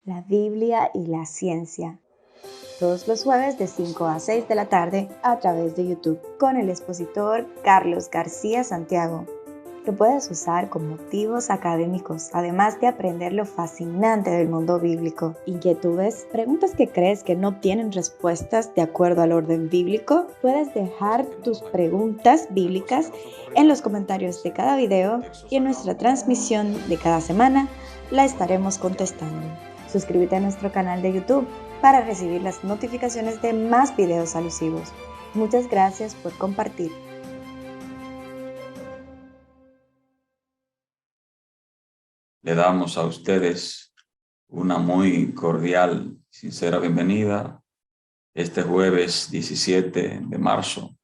La Biblia y la ciencia. Todos los jueves de 5 a 6 de la tarde a través de YouTube con el expositor Carlos García Santiago. Lo puedes usar con motivos académicos, además de aprender lo fascinante del mundo bíblico. Inquietudes, preguntas que crees que no tienen respuestas de acuerdo al orden bíblico. Puedes dejar tus preguntas bíblicas en los comentarios de cada video y en nuestra transmisión de cada semana la estaremos contestando. Suscríbete a nuestro canal de YouTube para recibir las notificaciones de más videos alusivos. Muchas gracias por compartir. Le damos a ustedes una muy cordial, sincera bienvenida este jueves 17 de marzo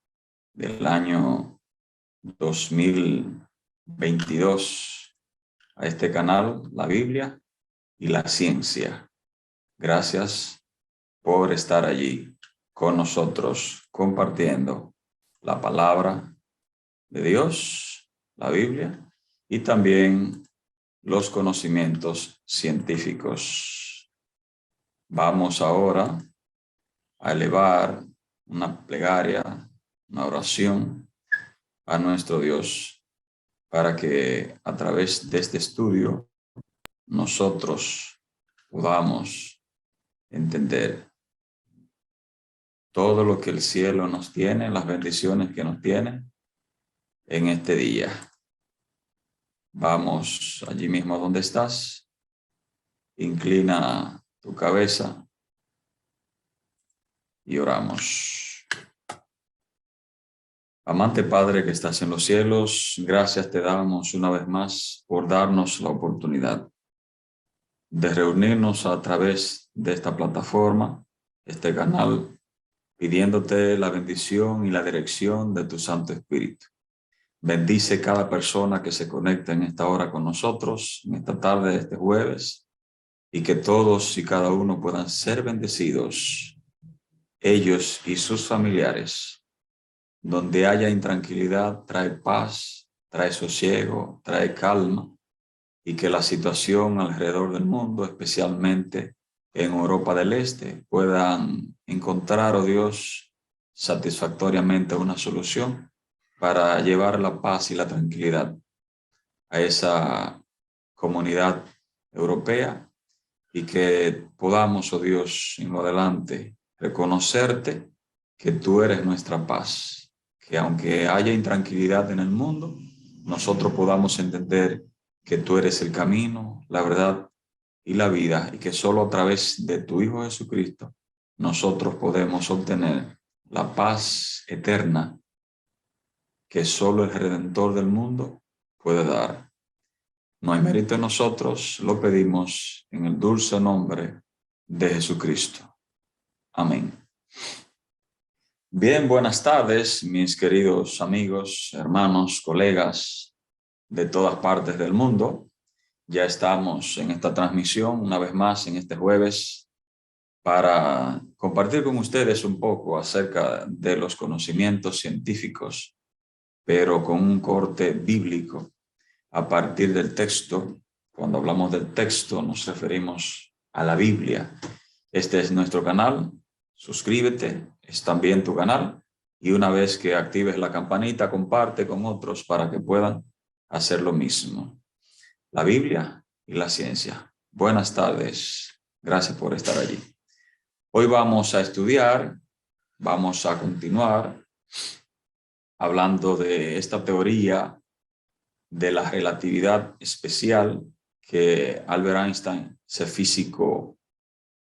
del año 2022 a este canal, La Biblia y la Ciencia. Gracias por estar allí con nosotros compartiendo la palabra de Dios, la Biblia, y también los conocimientos científicos. Vamos ahora a elevar una plegaria, una oración a nuestro Dios para que a través de este estudio nosotros podamos entender todo lo que el cielo nos tiene, las bendiciones que nos tiene en este día. Vamos allí mismo donde estás. Inclina tu cabeza y oramos. Amante Padre que estás en los cielos, gracias te damos una vez más por darnos la oportunidad de reunirnos a través de esta plataforma, este canal, pidiéndote la bendición y la dirección de tu Santo Espíritu. Bendice cada persona que se conecta en esta hora con nosotros, en esta tarde de este jueves, y que todos y cada uno puedan ser bendecidos, ellos y sus familiares. Donde haya intranquilidad, trae paz, trae sosiego, trae calma, y que la situación alrededor del mundo, especialmente en Europa del Este, puedan encontrar, oh Dios, satisfactoriamente una solución para llevar la paz y la tranquilidad a esa comunidad europea, y que podamos, oh Dios, en lo adelante, reconocerte que tú eres nuestra paz, que aunque haya intranquilidad en el mundo, nosotros podamos entender que tú eres el camino, la verdad y la vida, y que solo a través de tu Hijo Jesucristo nosotros podemos obtener la paz eterna que solo el Redentor del mundo puede dar. No hay mérito en nosotros, lo pedimos en el dulce nombre de Jesucristo. Amén. Bien, buenas tardes, mis queridos amigos, hermanos, colegas de todas partes del mundo. Ya estamos en esta transmisión una vez más en este jueves para compartir con ustedes un poco acerca de los conocimientos científicos, pero con un corte bíblico a partir del texto. Cuando hablamos del texto nos referimos a la Biblia. Este es nuestro canal. Suscríbete, es también tu canal. Y una vez que actives la campanita, comparte con otros para que puedan hacer lo mismo. La Biblia y la ciencia. Buenas tardes. Gracias por estar allí. Hoy vamos a estudiar, vamos a continuar hablando de esta teoría de la relatividad especial que Albert Einstein, ese físico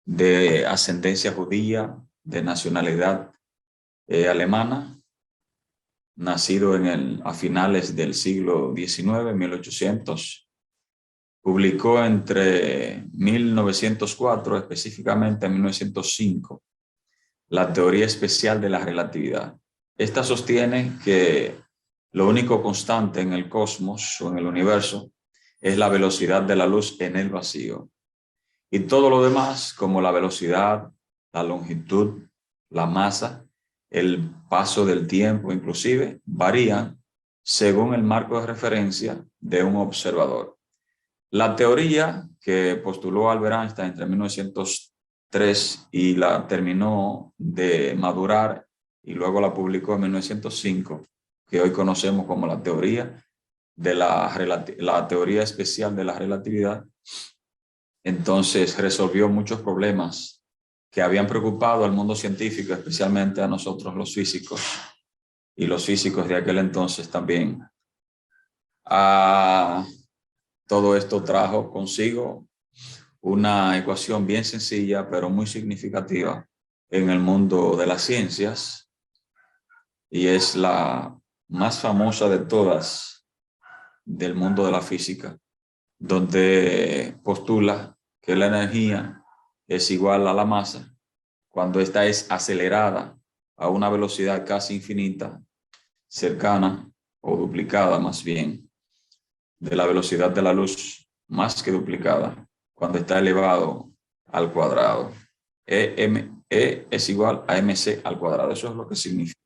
de ascendencia judía, de nacionalidad alemana, nacido a finales del siglo XIX, 1800, publicó entre 1904, específicamente en 1905, la teoría especial de la relatividad. Esta sostiene que lo único constante en el cosmos o en el universo es la velocidad de la luz en el vacío. Y todo lo demás, como la velocidad, la longitud, la masa, el paso del tiempo inclusive, varían según el marco de referencia de un observador. La teoría que postuló Albert Einstein entre 1903 y la terminó de madurar y luego la publicó en 1905, que hoy conocemos como la teoría de la teoría especial de la relatividad, entonces resolvió muchos problemas que habían preocupado al mundo científico, especialmente a nosotros los físicos y los físicos de aquel entonces también. Todo esto trajo consigo una ecuación bien sencilla, pero muy significativa en el mundo de las ciencias, y es la más famosa de todas del mundo de la física, donde postula que la energía es igual a la masa cuando ésta es acelerada a una velocidad casi infinita, cercana o duplicada más bien de la velocidad de la luz, más que duplicada, cuando está elevado al cuadrado. E es igual a mc al cuadrado. Eso es lo que significa.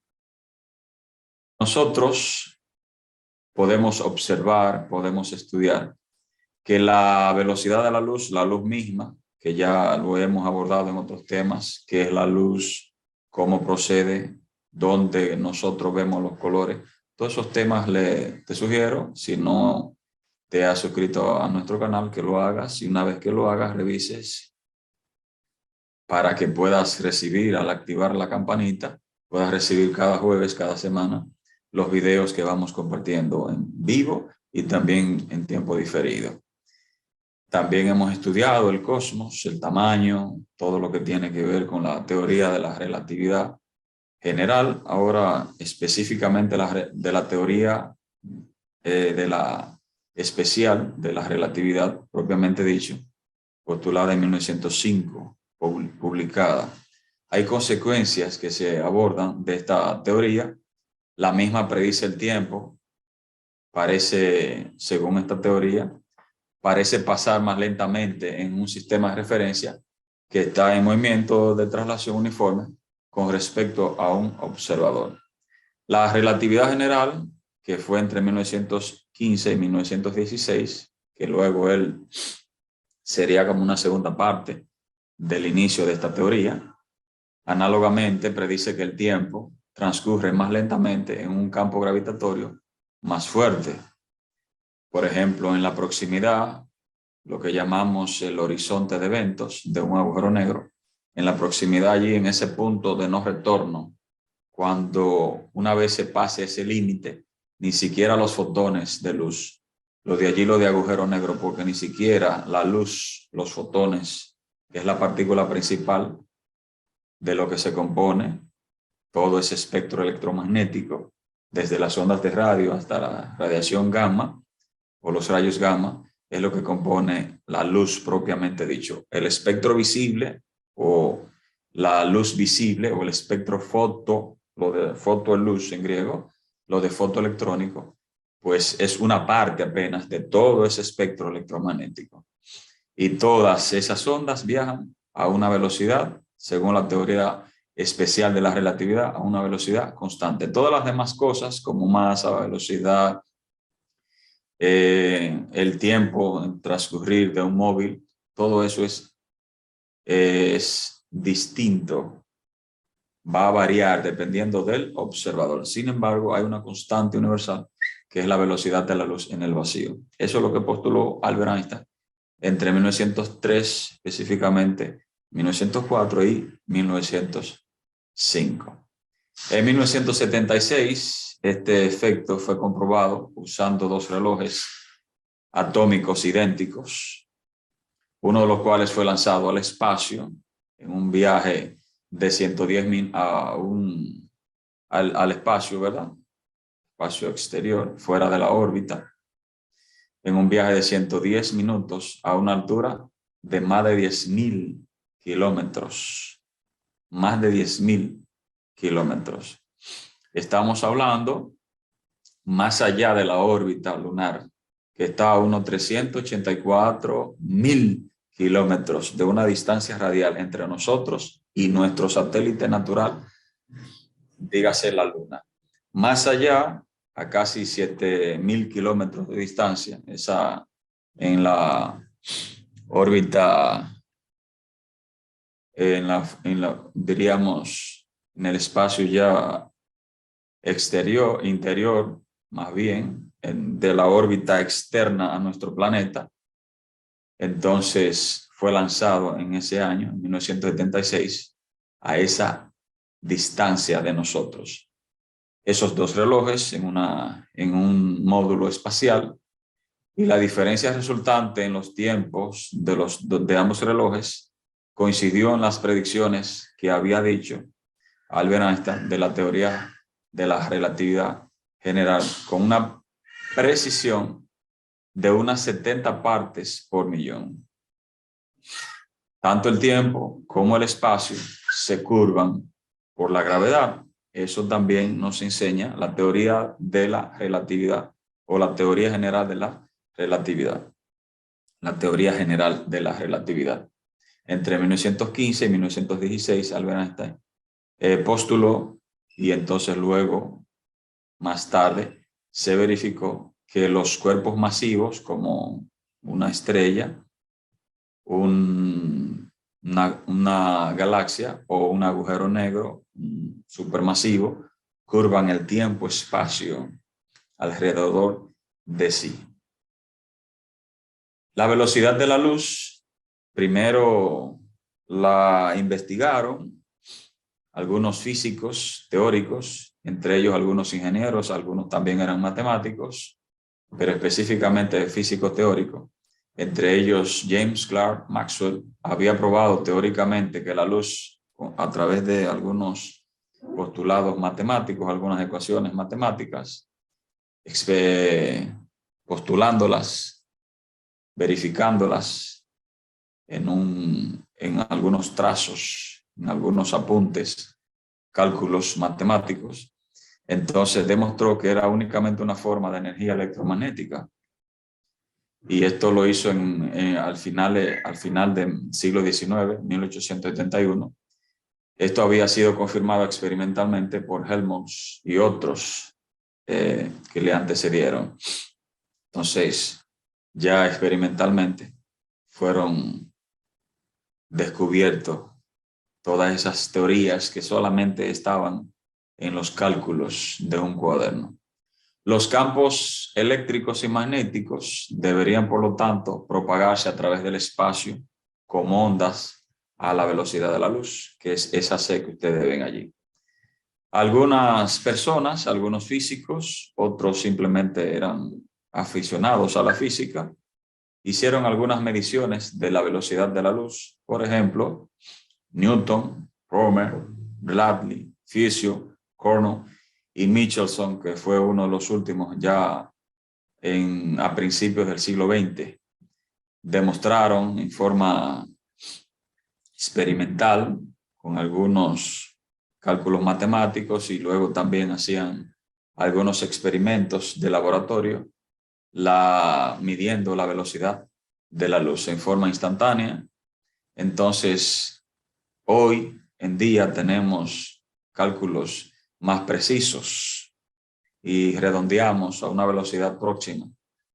Nosotros podemos observar, podemos estudiar que la velocidad de la luz misma, que ya lo hemos abordado en otros temas, que es la luz, cómo procede, dónde nosotros vemos los colores, todos esos temas te sugiero, si no te has suscrito a nuestro canal, que lo hagas, y una vez que lo hagas, revises para que puedas recibir, al activar la campanita, puedas recibir cada jueves, cada semana, los videos que vamos compartiendo en vivo y también en tiempo diferido. También hemos estudiado el cosmos, el tamaño, todo lo que tiene que ver con la teoría de la relatividad general. Ahora específicamente de la teoría de la especial de la relatividad propiamente dicho, postulada en 1905, publicada. Hay consecuencias que se abordan de esta teoría. La misma predice el tiempo, según esta teoría, parece pasar más lentamente en un sistema de referencia que está en movimiento de traslación uniforme con respecto a un observador. La relatividad general, que fue entre 1915 y 1916, que luego él sería como una segunda parte del inicio de esta teoría, análogamente predice que el tiempo transcurre más lentamente en un campo gravitatorio más fuerte. Por ejemplo, en la proximidad, lo que llamamos el horizonte de eventos de un agujero negro, en la proximidad allí, en ese punto de no retorno, cuando una vez se pase ese límite, ni siquiera los fotones de luz, lo de allí lo de agujero negro, porque ni siquiera la luz, los fotones, que es la partícula principal de lo que se compone todo ese espectro electromagnético, desde las ondas de radio hasta la radiación gamma o los rayos gamma, es lo que compone la luz propiamente dicho. El espectro visible o la luz visible o el espectro foto, lo de foto es luz en griego, lo de fotoelectrónico, pues es una parte apenas de todo ese espectro electromagnético. Y todas esas ondas viajan a una velocidad, según la teoría especial de la relatividad, a una velocidad constante. Todas las demás cosas, como masa, velocidad, el tiempo en transcurrir de un móvil, todo eso es distinto, va a variar dependiendo del observador. Sin embargo, hay una constante universal que es la velocidad de la luz en el vacío. Eso es lo que postuló Albert Einstein entre 1903, específicamente 1904 y 1905. En 1976, este efecto fue comprobado usando dos relojes atómicos idénticos, uno de los cuales fue lanzado al espacio en un viaje de 110 al espacio, ¿verdad? Espacio exterior, fuera de la órbita, en un viaje de 110 minutos a una altura de más de 10.000 kilómetros. Más de 10.000 kilómetros. Estamos hablando más allá de la órbita lunar, que está a unos 384.000 kilómetros de una distancia radial entre nosotros y nuestro satélite natural, dígase la Luna. Más allá, a casi 7.000 kilómetros de distancia, esa en la órbita, diríamos, en el espacio ya interior, más bien, de la órbita externa a nuestro planeta. Entonces fue lanzado en ese año, en 1976, a esa distancia de nosotros. Esos dos relojes en un módulo espacial, y la diferencia resultante en los tiempos de ambos relojes coincidió en las predicciones que había dicho Albert Einstein de la teoría de la relatividad general, con una precisión de unas 70 partes por millón. Tanto el tiempo como el espacio se curvan por la gravedad. Eso también nos enseña la teoría de la relatividad, o la teoría general de la relatividad. La teoría general de la relatividad. Entre 1915 y 1916, Albert Einstein postuló, y entonces luego, más tarde, se verificó que los cuerpos masivos, como una estrella, una galaxia o un agujero negro supermasivo, curvan el tiempo-espacio alrededor de sí. La velocidad de la luz, primero la investigaron algunos físicos teóricos, entre ellos algunos ingenieros, algunos también eran matemáticos, pero específicamente físicos teóricos. Entre ellos James Clerk Maxwell había probado teóricamente que la luz, a través de algunos postulados matemáticos, algunas ecuaciones matemáticas, postulándolas, verificándolas en algunos trazos, en algunos apuntes, cálculos matemáticos, entonces demostró que era únicamente una forma de energía electromagnética. Y esto lo hizo al final del siglo XIX, 1871. Esto había sido confirmado experimentalmente por Helmholtz y otros que le antecedieron. Entonces, ya experimentalmente fueron descubiertos todas esas teorías que solamente estaban en los cálculos de un cuaderno. Los campos eléctricos y magnéticos deberían, por lo tanto, propagarse a través del espacio como ondas a la velocidad de la luz, que es esa C que ustedes ven allí. Algunas personas, algunos físicos, otros simplemente eran aficionados a la física, hicieron algunas mediciones de la velocidad de la luz. Por ejemplo, Newton, Romer, Bradley, Fizeau, Corno y Michelson, que fue uno de los últimos ya a principios del siglo XX, demostraron en forma experimental, con algunos cálculos matemáticos, y luego también hacían algunos experimentos de laboratorio, midiendo la velocidad de la luz en forma instantánea. Entonces, hoy en día tenemos cálculos más precisos y redondeamos a una velocidad próxima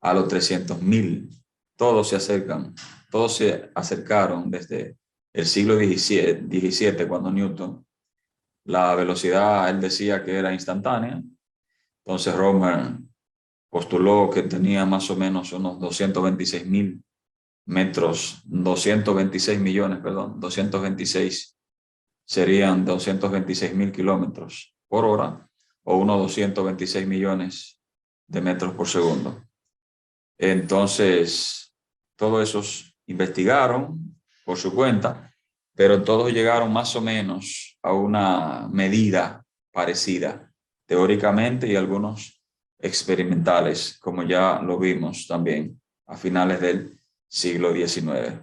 a los 300.000. Todos se acercaron desde el siglo XVII, cuando Newton, la velocidad, él decía que era instantánea. Entonces Romer postuló que tenía más o menos unos 226 millones, 226 serían 226.000 kilómetros por hora, o unos 226 millones de metros por segundo. Entonces, todos esos investigaron por su cuenta, pero todos llegaron más o menos a una medida parecida, teóricamente, y algunos experimentales, como ya lo vimos también a finales del siglo XIX.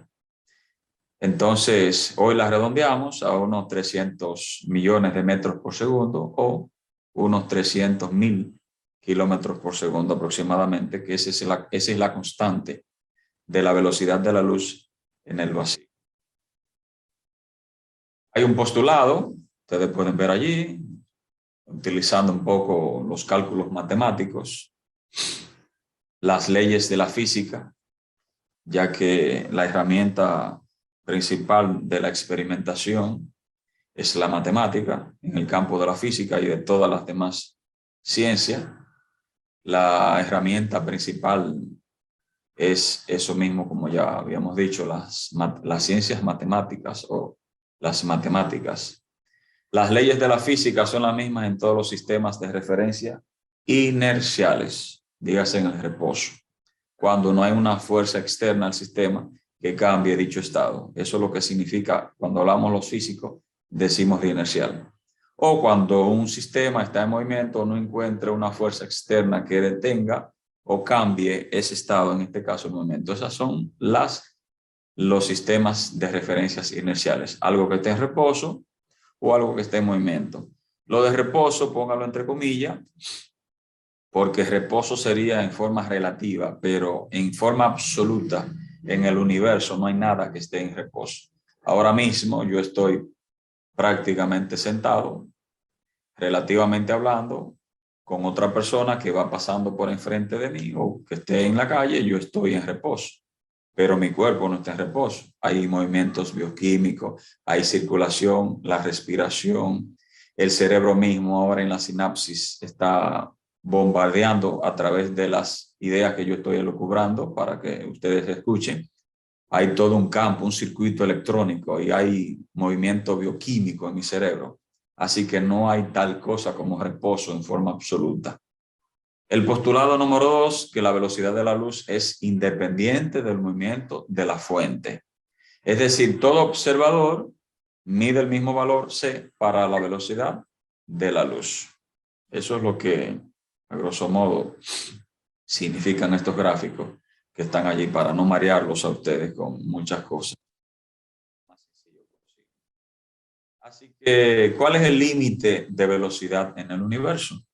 Entonces, hoy la redondeamos a unos 300 millones de metros por segundo, o unos 300.000 kilómetros por segundo aproximadamente, que esa es la constante de la velocidad de la luz en el vacío. Hay un postulado, ustedes pueden ver allí, utilizando un poco los cálculos matemáticos, las leyes de la física, ya que la herramienta principal de la experimentación es la matemática en el campo de la física y de todas las demás ciencias. La herramienta principal es eso mismo, como ya habíamos dicho, las ciencias matemáticas o las matemáticas. Las leyes de la física son las mismas en todos los sistemas de referencia inerciales, dígase en el reposo, cuando no hay una fuerza externa al sistema que cambie dicho estado. Eso es lo que significa, cuando hablamos los físicos, decimos de inercial. O cuando un sistema está en movimiento, no encuentra una fuerza externa que detenga o cambie ese estado, en este caso el movimiento. Esas son los sistemas de referencias inerciales. Algo que esté en reposo o algo que esté en movimiento. Lo de reposo, póngalo entre comillas, porque reposo sería en forma relativa, pero en forma absoluta en el universo no hay nada que esté en reposo. Ahora mismo yo estoy prácticamente sentado, relativamente hablando, con otra persona que va pasando por enfrente de mí o que esté en la calle, yo estoy en reposo, pero mi cuerpo no está en reposo. Hay movimientos bioquímicos, hay circulación, la respiración, el cerebro mismo ahora en la sinapsis está bombardeando a través de las ideas que yo estoy elucubrando para que ustedes escuchen. Hay todo un campo, un circuito electrónico y hay movimiento bioquímico en mi cerebro. Así que no hay tal cosa como reposo en forma absoluta. El postulado número 2, que la velocidad de la luz es independiente del movimiento de la fuente. Es decir, todo observador mide el mismo valor C para la velocidad de la luz. Eso es lo que, a grosso modo, significan estos gráficos que están allí para no marearlos a ustedes con muchas cosas. Así que, ¿cuál es el límite de velocidad en el universo?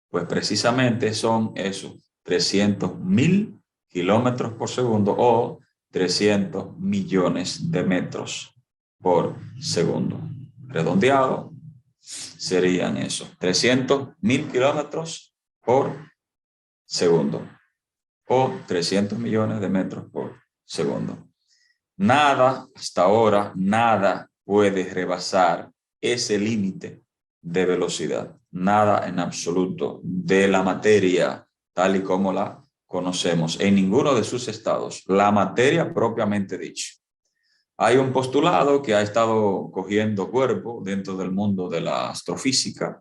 Pues precisamente son esos 300.000 kilómetros por segundo o 300 millones de metros por segundo. Redondeado serían esos 300.000 kilómetros por segundo o 300 millones de metros por segundo. Nada, hasta ahora, nada puede rebasar ese límite de velocidad. Nada en absoluto de la materia tal y como la conocemos en ninguno de sus estados. La materia propiamente dicha. Hay un postulado que ha estado cogiendo cuerpo dentro del mundo de la astrofísica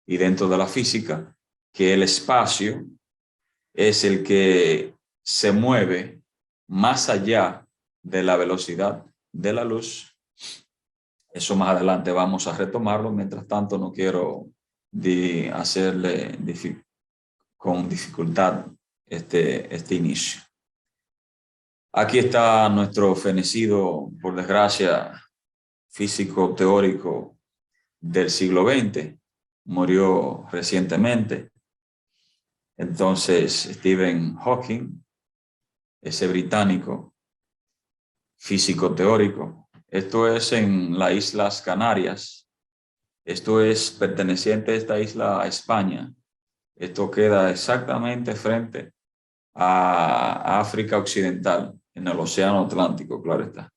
y dentro de la física, que el espacio es el que se mueve más allá de la velocidad de la luz. Eso más adelante vamos a retomarlo. Mientras tanto, no quiero hacerle con dificultad este inicio. Aquí está nuestro fenecido, por desgracia, físico teórico del siglo XX. Murió recientemente. Entonces, Stephen Hawking, ese británico, físico teórico. Esto es en las Islas Canarias. Esto es perteneciente a esta isla a España. Esto queda exactamente frente a África Occidental, en el Océano Atlántico, claro está.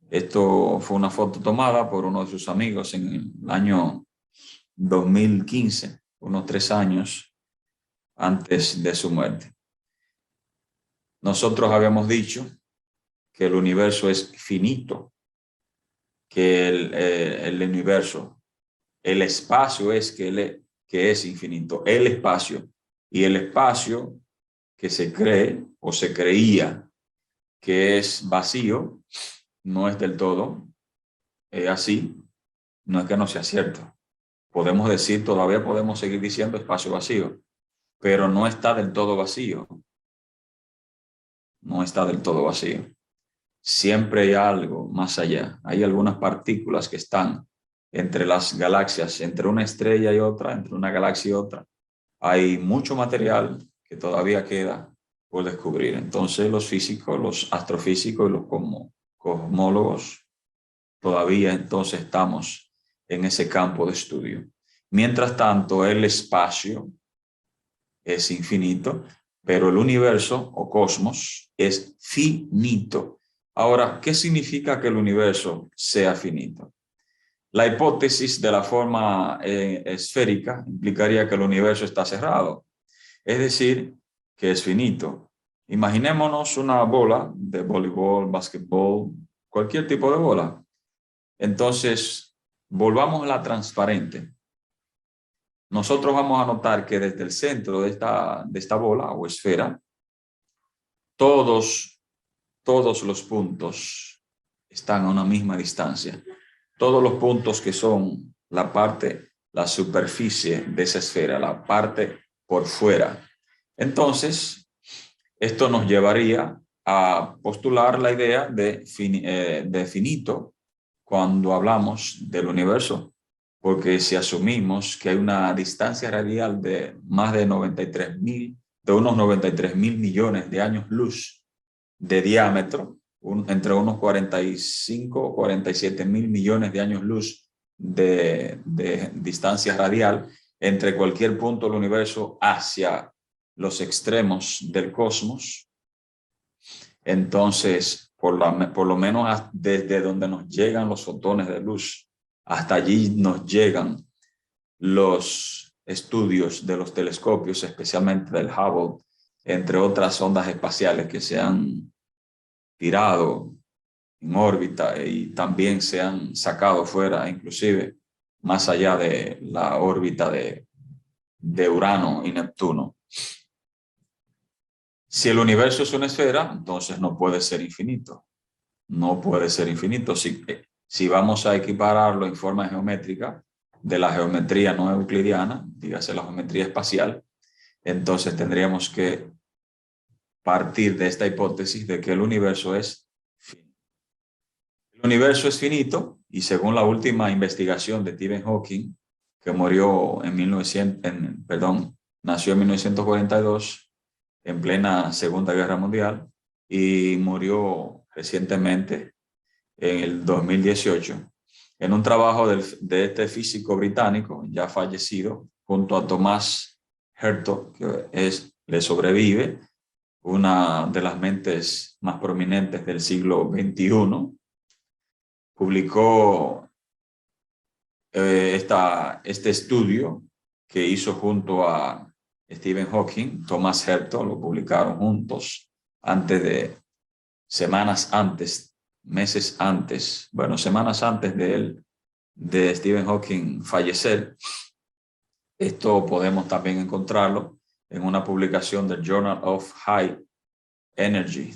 Esto fue una foto tomada por uno de sus amigos en el año 2015, unos 3 años antes de su muerte. Nosotros habíamos dicho que el universo es finito, que el universo, el espacio es que es infinito, el espacio. Y el espacio que se cree o se creía que es vacío, no es del todo así, no es que no sea cierto. Podemos decir, todavía podemos seguir diciendo espacio vacío, pero no está del todo vacío. No está del todo vacío. Siempre hay algo más allá. Hay algunas partículas que están entre las galaxias, entre una estrella y otra, entre una galaxia y otra. Hay mucho material que todavía queda por descubrir. Entonces los físicos, los astrofísicos y los cosmólogos todavía entonces estamos en ese campo de estudio. Mientras tanto, el espacio es infinito, pero el universo o cosmos es finito. Ahora, ¿qué significa que el universo sea finito? La hipótesis de la forma esférica implicaría que el universo está cerrado, es decir, que es finito. Imaginémonos una bola de voleibol, basquetbol, cualquier tipo de bola. Entonces, volvamos a la transparente. Nosotros vamos a notar que desde el centro de esta bola o esfera, todos los puntos están a una misma distancia. Todos los puntos que son la superficie de esa esfera, la parte por fuera. Entonces, esto nos llevaría a postular la idea de finito cuando hablamos del universo, porque si asumimos que hay una distancia radial de más de unos 93.000 millones de años luz de diámetro, entre unos 45 o 47 mil millones de años luz de distancia radial entre cualquier punto del universo hacia los extremos del cosmos. Entonces, por lo menos desde donde nos llegan los fotones de luz, hasta allí nos llegan los estudios de los telescopios, especialmente del Hubble, entre otras ondas espaciales que se han tirado en órbita y también se han sacado fuera, inclusive más allá de la órbita de Urano y Neptuno. Si el universo es una esfera, entonces no puede ser infinito. No puede ser infinito. Si vamos a equipararlo en forma geométrica de la geometría no euclidiana, dígase la geometría espacial, entonces tendríamos que partir de esta hipótesis de que el universo es finito. El universo es finito y según la última investigación de Stephen Hawking, que nació en 1942 en plena Segunda Guerra Mundial y murió recientemente en el 2018 en un trabajo de este físico británico ya fallecido junto a Thomas Hertog, que le sobrevive, una de las mentes más prominentes del siglo XXI. Publicó este estudio que hizo junto a Stephen Hawking, Thomas Hertog, lo publicaron juntos semanas antes de Stephen Hawking fallecer. Esto podemos también encontrarlo en una publicación del Journal of High Energy,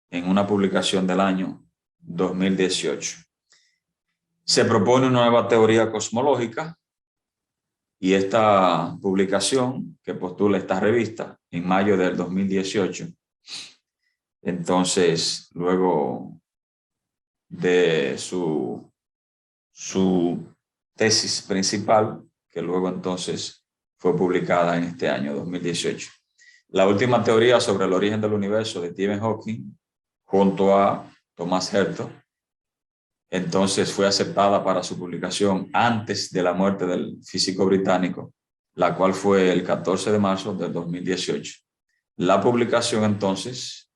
en una publicación del año 2018. Se propone una nueva teoría cosmológica y esta publicación que postula esta revista en mayo del 2018, entonces luego de su tesis principal, que luego entonces fue publicada en este año 2018. La última teoría sobre el origen del universo de Stephen Hawking, junto a Thomas Hertog, entonces fue aceptada para su publicación antes de la muerte del físico británico, la cual fue el 14 de marzo del 2018. La publicación entonces,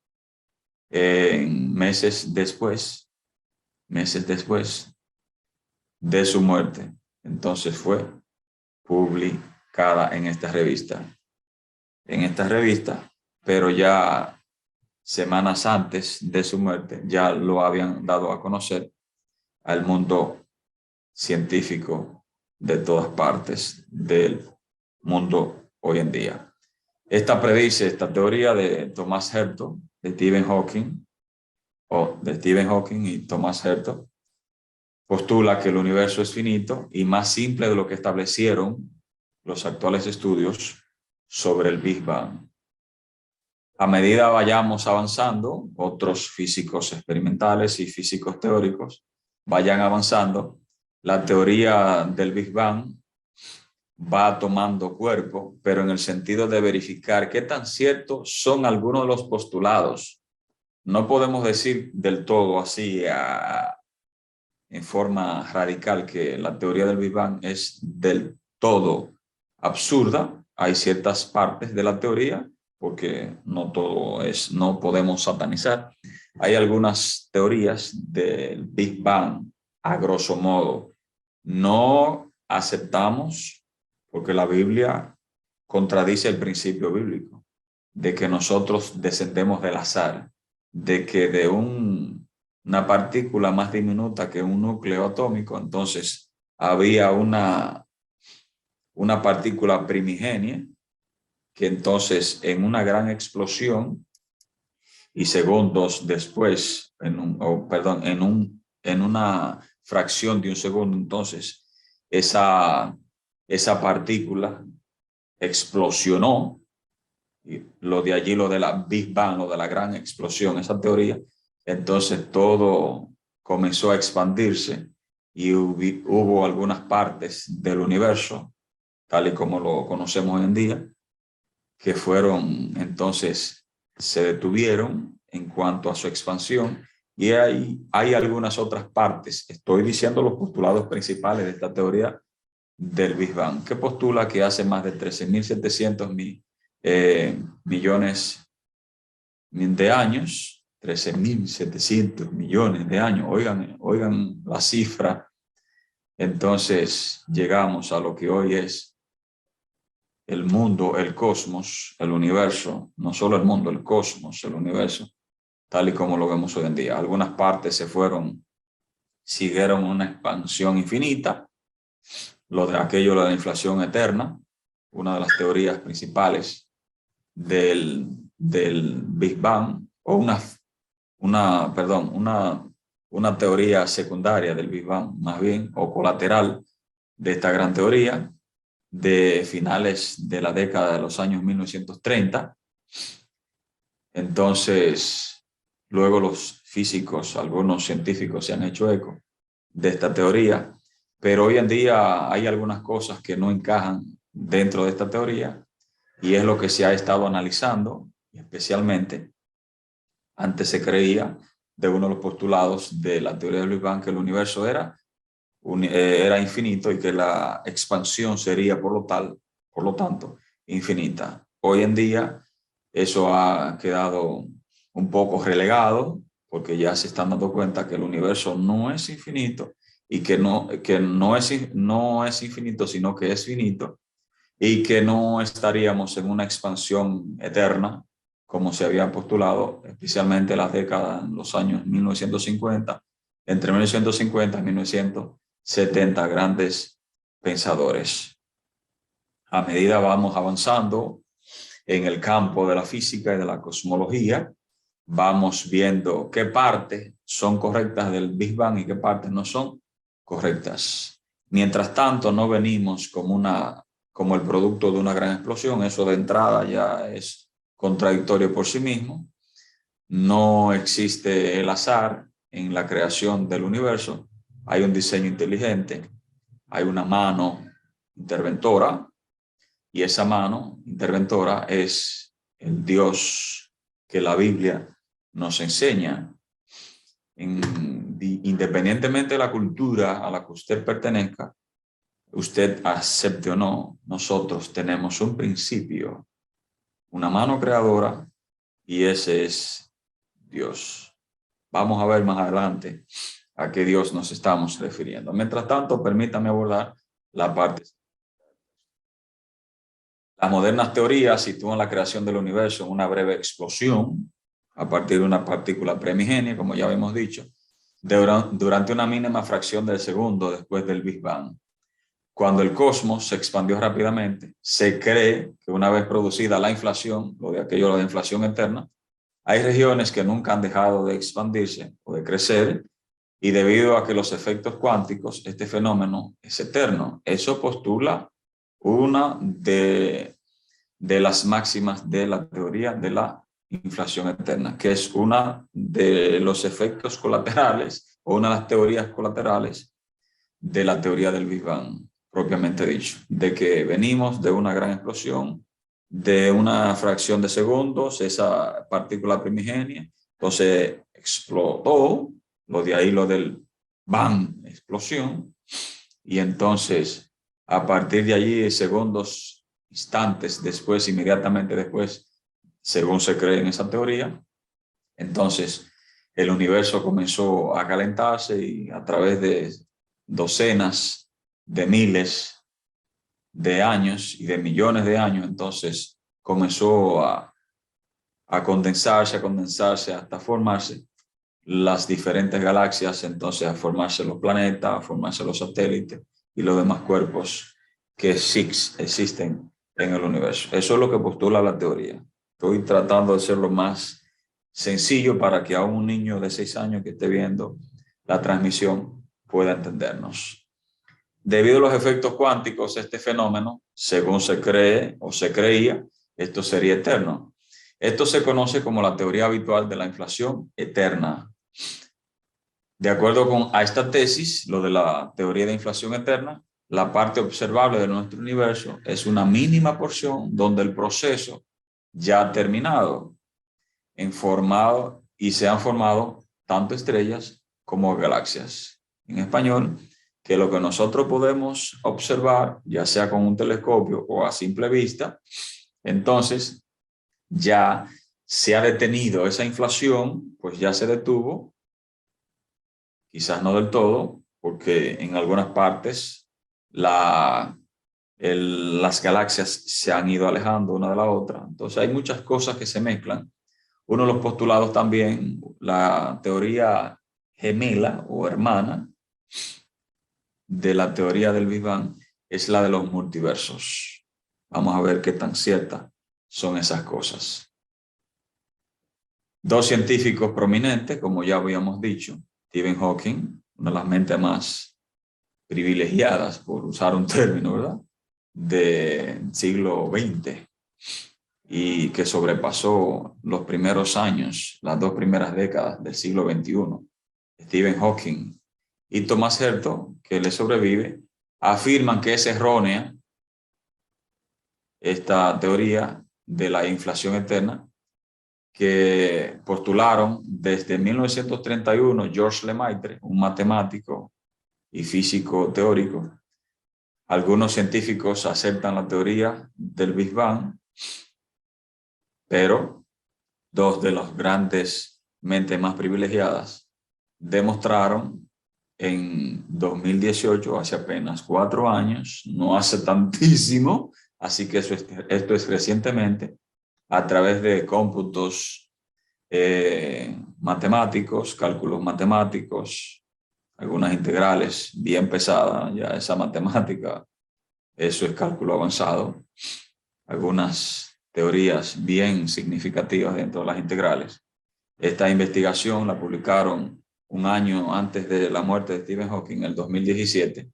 meses después de su muerte, entonces fue publicada en esta revista. Pero ya semanas antes de su muerte ya lo habían dado a conocer al mundo científico de todas partes del mundo hoy en día. Esta teoría de Thomas Hertog, de Stephen Hawking y Thomas Hertog, postula que el universo es finito y más simple de lo que establecieron los actuales estudios sobre el Big Bang. A medida vayamos avanzando, otros físicos experimentales y físicos teóricos vayan avanzando, la teoría del Big Bang va tomando cuerpo, pero en el sentido de verificar qué tan ciertos son algunos de los postulados. No podemos decir del todo así en forma radical que la teoría del Big Bang es del todo absurda. Hay ciertas partes de la teoría porque no todo es, no podemos satanizar. Hay algunas teorías del Big Bang, a grosso modo. No aceptamos, porque la Biblia contradice el principio bíblico de que nosotros descendemos del azar, de que de una partícula más diminuta que un núcleo atómico, entonces había una partícula primigenia que entonces en una gran explosión y segundos después, en una fracción de un segundo, entonces esa partícula explosionó, y lo de allí, lo de la Big Bang, lo de la gran explosión, esa teoría, entonces todo comenzó a expandirse y hubo algunas partes del universo, tal y como lo conocemos hoy en día, que fueron, entonces, se detuvieron en cuanto a su expansión y hay algunas otras partes. Estoy diciendo los postulados principales de esta teoría del Big Bang, que postula que hace más de 13.700 millones de años, 13.700 millones de años, oigan la cifra, entonces llegamos a lo que hoy es el mundo, el cosmos, el universo, no solo el mundo, el cosmos, el universo, tal y como lo vemos hoy en día. Algunas partes siguieron una expansión infinita, lo de aquello de la inflación eterna, una de las teorías principales del Big Bang, o una teoría secundaria del Big Bang, más bien, o colateral de esta gran teoría, de finales de la década de los años 1930. Entonces, luego los físicos, algunos científicos se han hecho eco de esta teoría, pero hoy en día hay algunas cosas que no encajan dentro de esta teoría y es lo que se ha estado analizando, especialmente antes se creía de uno de los postulados de la teoría del Big Bang que el universo era infinito y que la expansión sería por lo tanto infinita. Hoy en día eso ha quedado un poco relegado porque ya se están dando cuenta que el universo no es infinito y que no es infinito, sino que es finito y que no estaríamos en una expansión eterna como se había postulado, especialmente en las décadas, en los años 1950, entre 1950 y 1970, grandes pensadores. A medida vamos avanzando en el campo de la física y de la cosmología, vamos viendo qué partes son correctas del Big Bang y qué partes no son correctas. Mientras tanto, no venimos como el producto de una gran explosión, eso de entrada ya es contradictorio por sí mismo. No existe el azar en la creación del universo, hay un diseño inteligente, hay una mano interventora y esa mano interventora es el Dios que la Biblia nos enseña. Independientemente de la cultura a la que usted pertenezca, usted acepte o no, nosotros tenemos un principio, una mano creadora, y ese es Dios. Vamos a ver más adelante a qué Dios nos estamos refiriendo. Mientras tanto, permítame abordar la parte. Las modernas teorías sitúan la creación del universo en una breve explosión a partir de una partícula primigenia, como ya habíamos dicho, durante una mínima fracción de segundo después del Big Bang. Cuando el cosmos se expandió rápidamente, se cree que una vez producida la inflación, lo de inflación eterna, hay regiones que nunca han dejado de expandirse o de crecer y debido a que los efectos cuánticos, este fenómeno es eterno. Eso postula una de las máximas de la teoría de la inflación eterna, que es una de los efectos colaterales o una de las teorías colaterales de la teoría del Big Bang, propiamente dicho, de que venimos de una gran explosión, de una fracción de segundos, esa partícula primigenia, entonces explotó, lo de ahí lo del bang, explosión, y entonces a partir de allí, segundos, instantes después, inmediatamente después, según se cree en esa teoría. Entonces, el universo comenzó a calentarse y a través de docenas de miles de años y de millones de años, entonces comenzó a condensarse hasta formarse las diferentes galaxias, entonces a formarse los planetas, a formarse los satélites y los demás cuerpos que sí existen en el universo. Eso es lo que postula la teoría. Estoy tratando de ser lo más sencillo para que a un niño de 6 años que esté viendo la transmisión pueda entendernos. Debido a los efectos cuánticos, este fenómeno, según se cree o se creía, esto sería eterno. Esto se conoce como la teoría habitual de la inflación eterna. De acuerdo a esta tesis, lo de la teoría de inflación eterna, la parte observable de nuestro universo es una mínima porción donde el proceso ya ha terminado, y se han formado tanto estrellas como galaxias. En español, que lo que nosotros podemos observar, ya sea con un telescopio o a simple vista, entonces ya se ha detenido esa inflación, pues ya se detuvo, quizás no del todo, porque en algunas partes las galaxias se han ido alejando una de la otra. Entonces hay muchas cosas que se mezclan. Uno de los postulados también, la teoría gemela o hermana de la teoría del Big Bang, es la de los multiversos. Vamos a ver qué tan ciertas son esas cosas. Dos científicos prominentes, como ya habíamos dicho, Stephen Hawking, una de las mentes más privilegiadas, por usar un término, ¿verdad?, del siglo XX, y que sobrepasó los primeros años, las 2 primeras décadas del siglo XXI. Stephen Hawking y Thomas Herto, que le sobrevive, afirman que es errónea esta teoría de la inflación eterna que postularon desde 1931 Georges Lemaitre, un matemático y físico teórico. Algunos científicos aceptan la teoría del Big Bang, pero 2 de las grandes mentes más privilegiadas demostraron en 2018, hace apenas 4 años, no hace tantísimo, así que esto es recientemente, a través de cómputos matemáticos, cálculos matemáticos, algunas integrales bien pesadas, ya esa matemática, eso es cálculo avanzado, algunas teorías bien significativas dentro de las integrales. Esta investigación la publicaron un año antes de la muerte de Stephen Hawking, en el 2017,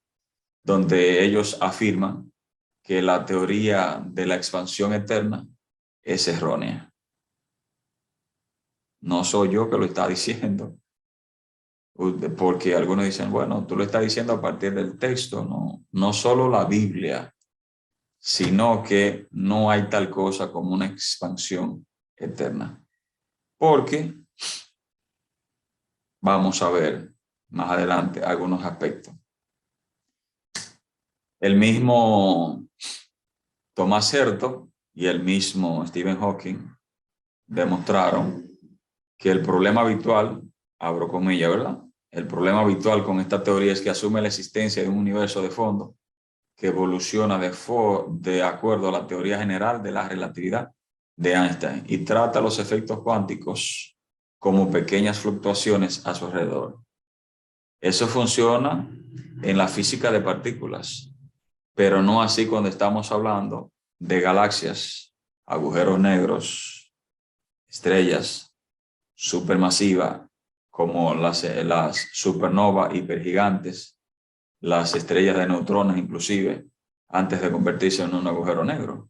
donde ellos afirman que la teoría de la expansión eterna es errónea. No soy yo que lo está diciendo, porque algunos dicen, bueno, tú lo estás diciendo a partir del texto, no solo la Biblia, sino que no hay tal cosa como una expansión eterna. Porque vamos a ver más adelante algunos aspectos. El mismo Thomas Herto y el mismo Stephen Hawking demostraron que el problema habitual, abro comillas, ¿verdad?, el problema habitual con esta teoría es que asume la existencia de un universo de fondo que evoluciona de acuerdo a la teoría general de la relatividad de Einstein y trata los efectos cuánticos como pequeñas fluctuaciones a su alrededor. Eso funciona en la física de partículas, pero no así cuando estamos hablando de galaxias, agujeros negros, estrellas supermasivas como las supernovas hipergigantes, las estrellas de neutrones inclusive, antes de convertirse en un agujero negro.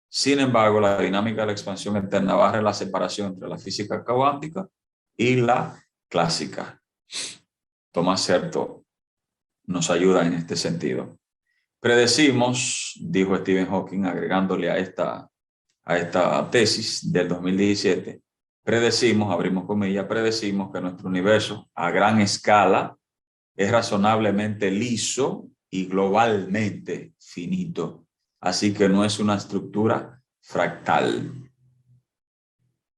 Sin embargo, la dinámica de la expansión eterna barre la separación entre la física cuántica y la clásica. Thomas Herto nos ayuda en este sentido. Predecimos, dijo Stephen Hawking, agregándole a esta tesis del 2017, abrimos comillas, predecimos que nuestro universo a gran escala es razonablemente liso y globalmente finito. Así que no es una estructura fractal.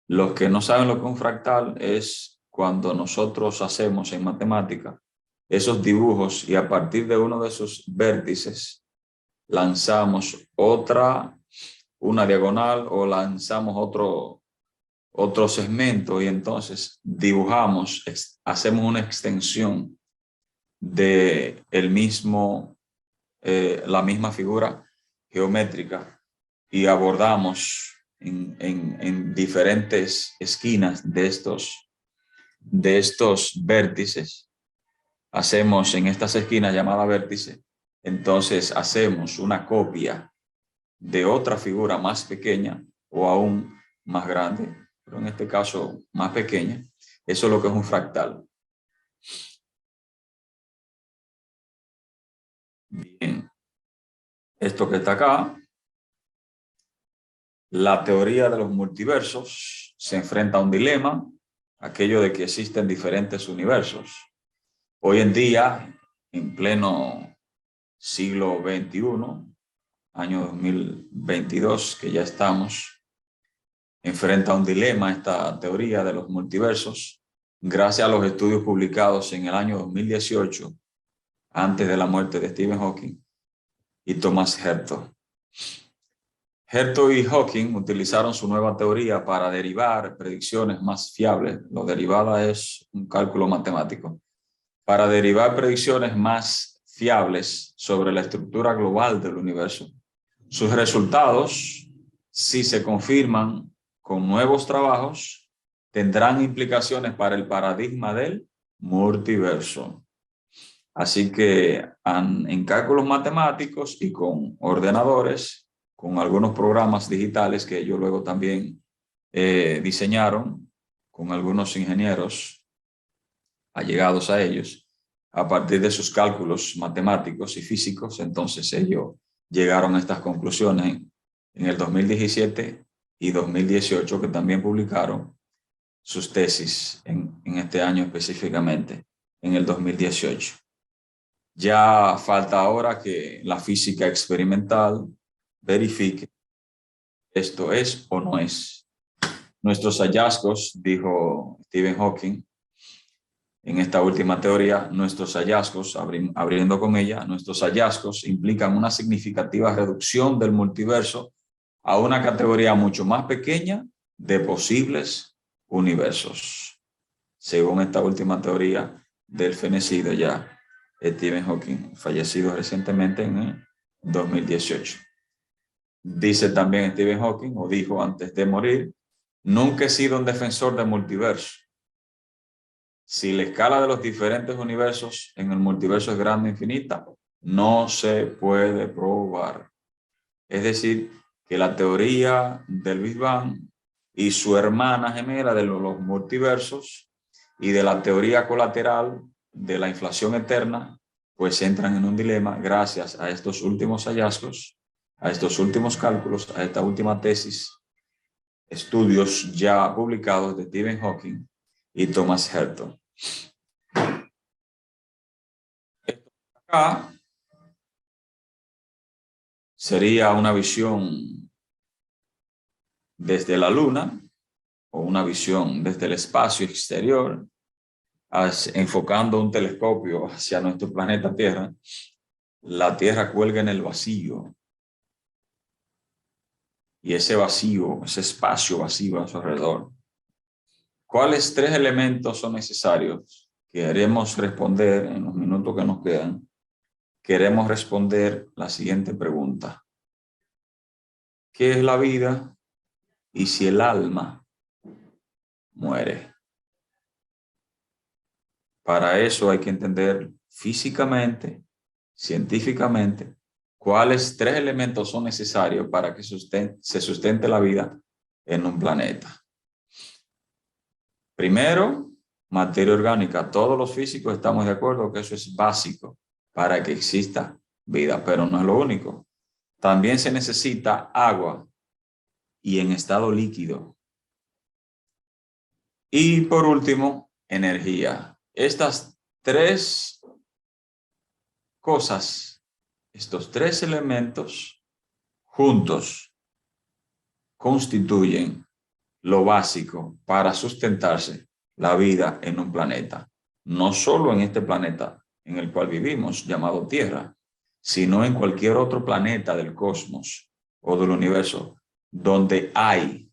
Los que no saben lo que es un fractal es cuando nosotros hacemos en matemática esos dibujos y a partir de uno de esos vértices lanzamos una diagonal o lanzamos otro segmento y entonces dibujamos, hacemos una extensión de la misma figura geométrica y abordamos en diferentes esquinas de estos vértices. Hacemos en estas esquinas llamadas vértice, entonces hacemos una copia de otra figura más pequeña o aún más grande, pero en este caso más pequeña. Eso es lo que es un fractal. Bien, esto que está acá, la teoría de los multiversos se enfrenta a un dilema, aquello de que existen diferentes universos. Hoy en día, en pleno siglo XXI, año 2022, que ya estamos, enfrenta a un dilema esta teoría de los multiversos, gracias a los estudios publicados en el año 2018, antes de la muerte de Stephen Hawking y Thomas Herto. Herto y Hawking utilizaron su nueva teoría para derivar predicciones más fiables. Lo derivada es un cálculo matemático. Para derivar predicciones más fiables sobre la estructura global del universo. Sus resultados, si se confirman con nuevos trabajos, tendrán implicaciones para el paradigma del multiverso. Así que en cálculos matemáticos y con ordenadores, con algunos programas digitales que ellos luego también diseñaron con algunos ingenieros allegados a ellos, a partir de sus cálculos matemáticos y físicos, entonces ellos llegaron a estas conclusiones en el 2017 y 2018, que también publicaron sus tesis en este año específicamente, en el 2018. Ya falta ahora que la física experimental verifique esto es o no es. Nuestros hallazgos, dijo Stephen Hawking, en esta última teoría, nuestros hallazgos, abriendo con ella, nuestros hallazgos implican una significativa reducción del multiverso a una categoría mucho más pequeña de posibles universos. Según esta última teoría del fenecido ya Stephen Hawking, fallecido recientemente en 2018. Dice también Stephen Hawking, o dijo antes de morir, nunca he sido un defensor del multiverso. Si la escala de los diferentes universos en el multiverso es grande e infinita, no se puede probar. Es decir, que la teoría del Big Bang y su hermana gemela de los multiversos y de la teoría colateral de la inflación eterna, pues entran en un dilema gracias a estos últimos hallazgos, a estos últimos cálculos, a esta última tesis, estudios ya publicados de Stephen Hawking y Thomas Herto. Acá sería una visión desde la Luna o una visión desde el espacio exterior, enfocando un telescopio hacia nuestro planeta Tierra. La Tierra cuelga en el vacío y ese vacío, ese espacio vacío a su alrededor. ¿Cuáles tres elementos son necesarios? Queremos responder en los minutos que nos quedan. Queremos responder la siguiente pregunta. ¿Qué es la vida y si el alma muere? Para eso hay que entender físicamente, científicamente, cuáles tres elementos son necesarios para que se sustente la vida en un planeta. Primero, materia orgánica. Todos los físicos estamos de acuerdo que eso es básico para que exista vida, pero no es lo único. También se necesita agua y en estado líquido. Y por último, energía. Estas tres cosas, estos tres elementos juntos, constituyen lo básico para sustentarse la vida en un planeta. No solo en este planeta en el cual vivimos, llamado Tierra, sino en cualquier otro planeta del cosmos o del universo donde hay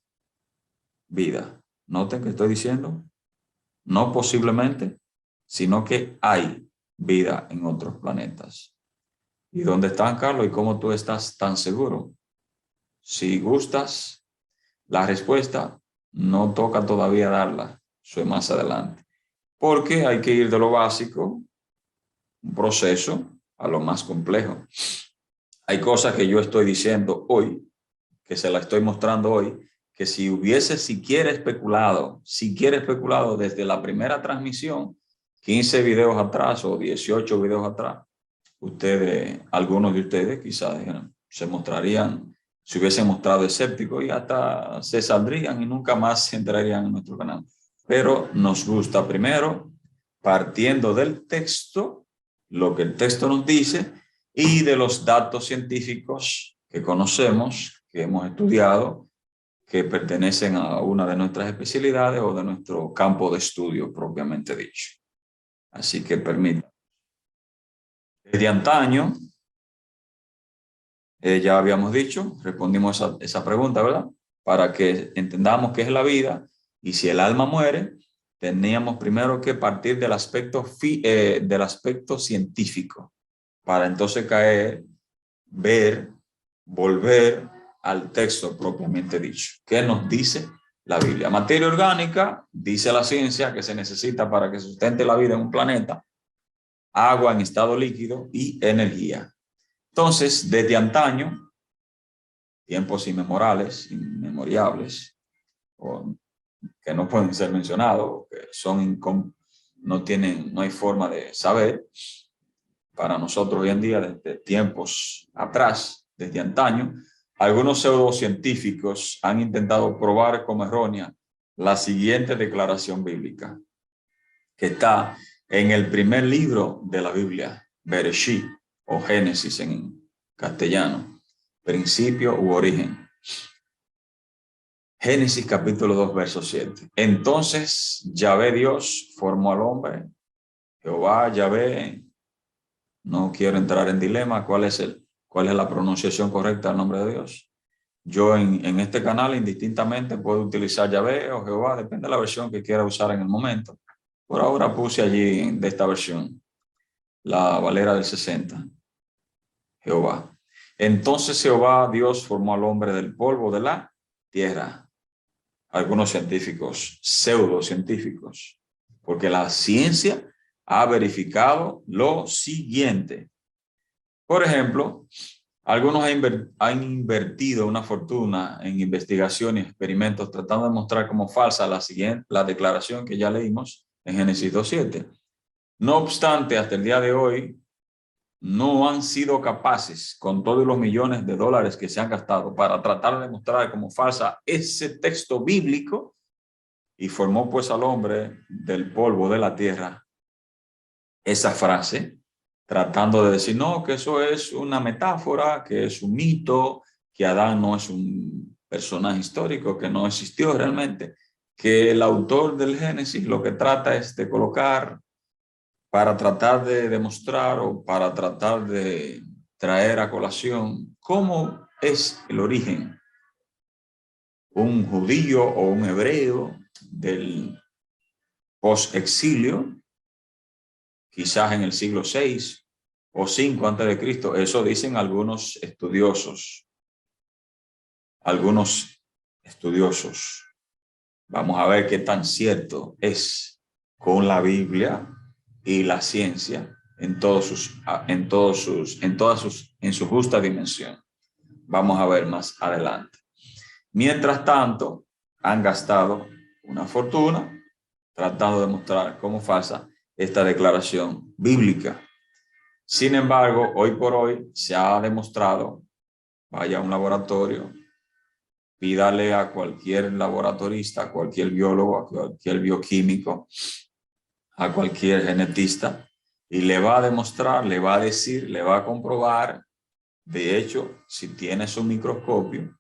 vida. Noten que estoy diciendo, no posiblemente, sino que hay vida en otros planetas. ¿Y dónde están, Carlos? ¿Y cómo tú estás tan seguro? Si gustas, la respuesta no toca todavía darla, eso es más adelante. Porque hay que ir de lo básico, un proceso, a lo más complejo. Hay cosas que yo estoy diciendo hoy, que se la estoy mostrando hoy, que si hubiese siquiera especulado desde la primera transmisión, 15 videos atrás o 18 videos atrás, algunos de ustedes quizás se mostrarían, se hubiesen mostrado escépticos y hasta se saldrían y nunca más entrarían en nuestro canal. Pero nos gusta primero, partiendo del texto, lo que el texto nos dice y de los datos científicos que conocemos, que hemos estudiado, que pertenecen a una de nuestras especialidades o de nuestro campo de estudio propiamente dicho. Así que permítanme. Desde antaño, ya habíamos dicho, respondimos esa pregunta, ¿verdad? Para que entendamos qué es la vida y si el alma muere, teníamos primero que partir del aspecto científico para entonces volver al texto propiamente dicho. ¿Qué nos dice la Biblia? Materia orgánica, dice la ciencia, que se necesita para que sustente la vida en un planeta, agua en estado líquido y energía. Entonces, desde antaño, tiempos inmemoriales, o que no pueden ser mencionados, que no hay forma de saber, para nosotros hoy en día, desde tiempos atrás, desde antaño, algunos pseudocientíficos han intentado probar como errónea la siguiente declaración bíblica, que está en el primer libro de la Biblia, Bereshit, o Génesis en castellano, principio u origen. Génesis capítulo 2, verso 7. Entonces Yahvé Dios formó al hombre. Jehová Yahvé, no quiero entrar en dilema, ¿cuál es la pronunciación correcta del nombre de Dios? Yo en este canal indistintamente puedo utilizar Yahvé o Jehová, depende de la versión que quiera usar en el momento. Por ahora puse allí de esta versión, la Valera del 60. Jehová. Entonces Jehová Dios formó al hombre del polvo de la tierra. Algunos científicos, pseudocientíficos, porque la ciencia ha verificado lo siguiente. Por ejemplo, algunos han invertido una fortuna en investigación y experimentos tratando de mostrar como falsa la declaración que ya leímos en Génesis 2:7. No obstante, hasta el día de hoy, no han sido capaces, con todos los millones de dólares que se han gastado para tratar de mostrar como falsa ese texto bíblico, y formó pues al hombre del polvo de la tierra, esa frase, tratando de decir, no, que eso es una metáfora, que es un mito, que Adán no es un personaje histórico, que no existió realmente, que el autor del Génesis lo que trata es de colocar para tratar de demostrar o para tratar de traer a colación cómo es el origen. Un judío o un hebreo del post-exilio, quizás en el siglo 6 o 5 antes de Cristo, eso dicen algunos estudiosos. Vamos a ver qué tan cierto es con la Biblia y la ciencia en su justa dimensión. Vamos a ver más adelante. Mientras tanto, han gastado una fortuna tratando de mostrar cómo falsa esta declaración bíblica. Sin embargo, hoy por hoy se ha demostrado, vaya a un laboratorio, pídale a cualquier laboratorista, a cualquier biólogo, a cualquier bioquímico, a cualquier genetista, y le va a demostrar, le va a decir, le va a comprobar. De hecho, si tienes un microscopio,